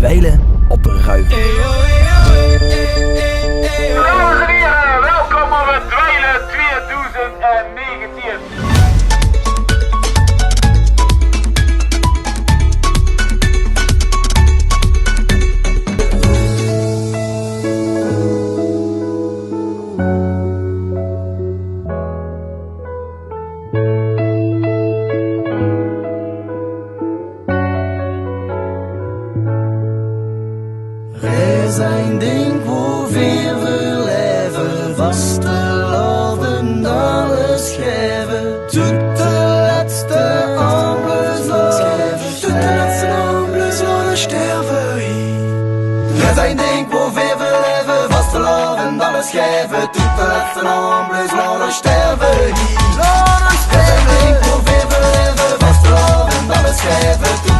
dweilen op een ruif. Dames en heren, welkom op het Dweilen 2019. Er zijn dingen waar we leven, vastelovend alles geven. Tot de laatste ambulance laten sterven. Er zijn dingen waar we leven, vastelovend alles geven. Tot de laatste ambulance laten sterven. Er zijn dingen waar we leven, vastelovend alles geven.